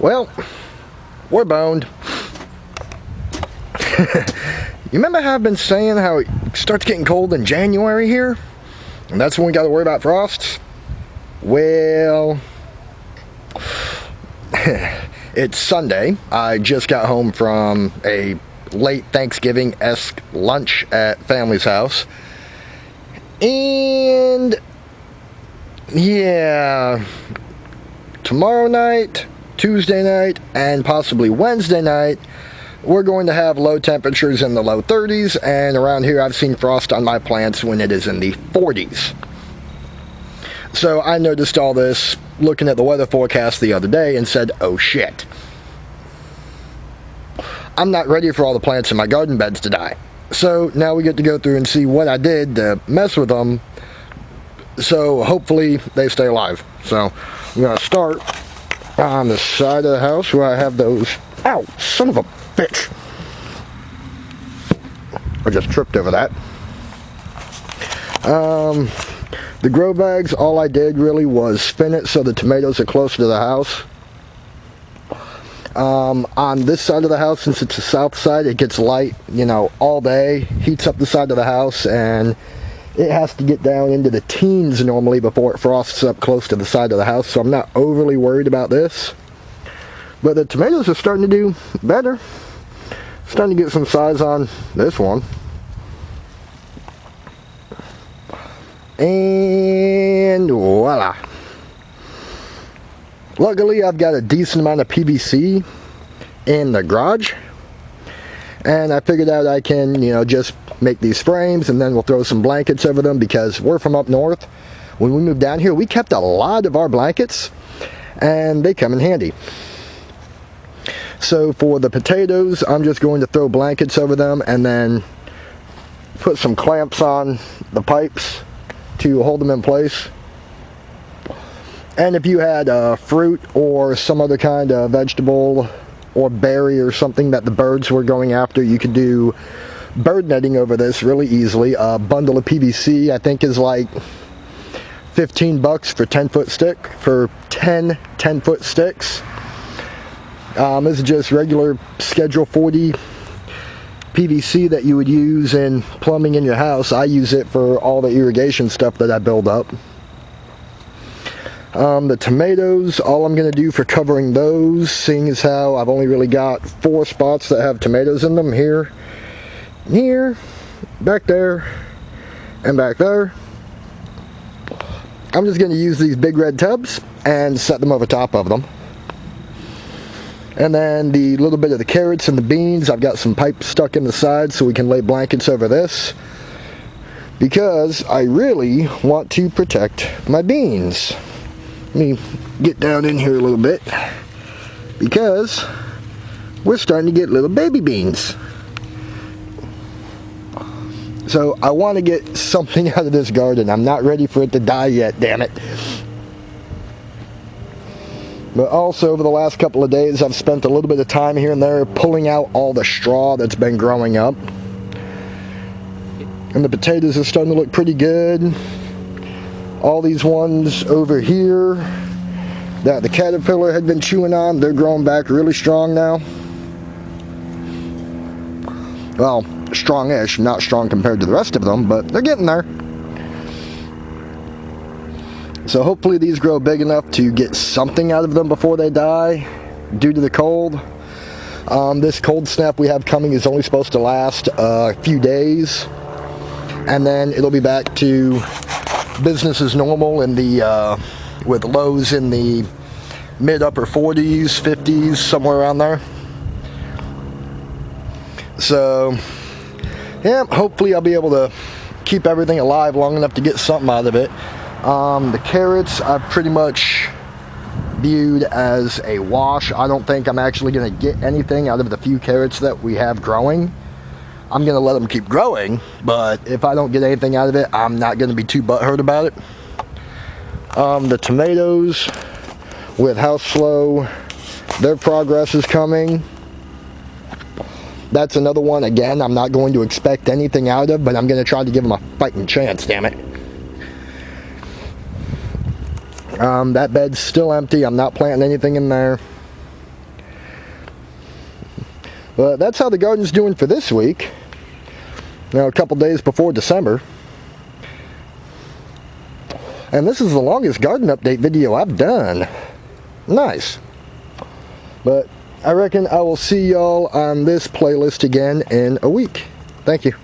Well, we're boned. You remember how I've been saying how it starts getting cold in January here? And that's when we got to worry about frosts? Well, it's Sunday. I just got home from a late Thanksgiving-esque lunch at family's house. And yeah, tomorrow night, Tuesday night, and possibly Wednesday night, we're going to have low temperatures in the low 30s, and around here I've seen frost on my plants when it is in the 40s. So I noticed all this looking at the weather forecast the other day and said, oh shit. I'm not ready for all the plants in my garden beds to die. So now we get to go through and see what I did to mess with them, so hopefully they stay alive. So I'm going to start on the side of the house where I have those. Ow, son of a bitch. I just tripped over that. The grow bags, all I did really was spin it so the tomatoes are closer to the house. On this side of the house, since it's the south side, it gets light, all day, heats up the side of the house, and it has to get down into the teens normally before it frosts up close to the side of the house, so I'm not overly worried about this. But the tomatoes are starting to do better. Starting to get some size on this one. And voila. Luckily, I've got a decent amount of PVC in the garage. And I figured out I can, just make these frames, and then we'll throw some blankets over them, because we're from up north. When we moved down here, we kept a lot of our blankets, and they come in handy. So for the potatoes, I'm just going to throw blankets over them and then put some clamps on the pipes to hold them in place. And if you had fruit or some other kind of vegetable or berry or something that the birds were going after, you could do bird netting over this really easily. A bundle of PVC, I think, is like $15 for 10-foot stick, for 10-foot sticks. This is just regular Schedule 40 PVC that you would use in plumbing in your house. I use it for all the irrigation stuff that I build up. The tomatoes, all I'm going to do for covering those, seeing as how I've only really got 4 spots that have tomatoes in them, here, back there, and back there. I'm just going to use these big red tubs and set them over top of them. And then the little bit of the carrots and the beans, I've got some pipe stuck in the side so we can lay blankets over this, because I really want to protect my beans. Let me get down in here a little bit, because we're starting to get little baby beans. So I want to get something out of this garden. I'm not ready for it to die yet, damn it. But also, over the last couple of days, I've spent a little bit of time here and there pulling out all the straw that's been growing up. And the potatoes are starting to look pretty good. All these ones over here that the caterpillar had been chewing on, they're growing back really strong now. Well, strong-ish, not strong compared to the rest of them, but they're getting there. So hopefully these grow big enough to get something out of them before they die due to the cold. This cold snap we have coming is only supposed to last a few days, and then it'll be back to business as normal in the with lows in the mid-upper 40s, 50s, somewhere around there. So yeah, hopefully I'll be able to keep everything alive long enough to get something out of it. The carrots I've pretty much viewed as a wash. I don't think I'm actually going to get anything out of the few carrots that we have growing. I'm going to let them keep growing, but if I don't get anything out of it, I'm not going to be too butthurt about it. The tomatoes, with how slow their progress is coming, that's another one, again, I'm not going to expect anything out of, but I'm going to try to give them a fighting chance, damn it. That bed's still empty. I'm not planting anything in there. But that's how the garden's doing for this week. Now, a couple days before December. And this is the longest garden update video I've done. Nice. But I reckon I will see y'all on this playlist again in a week. Thank you.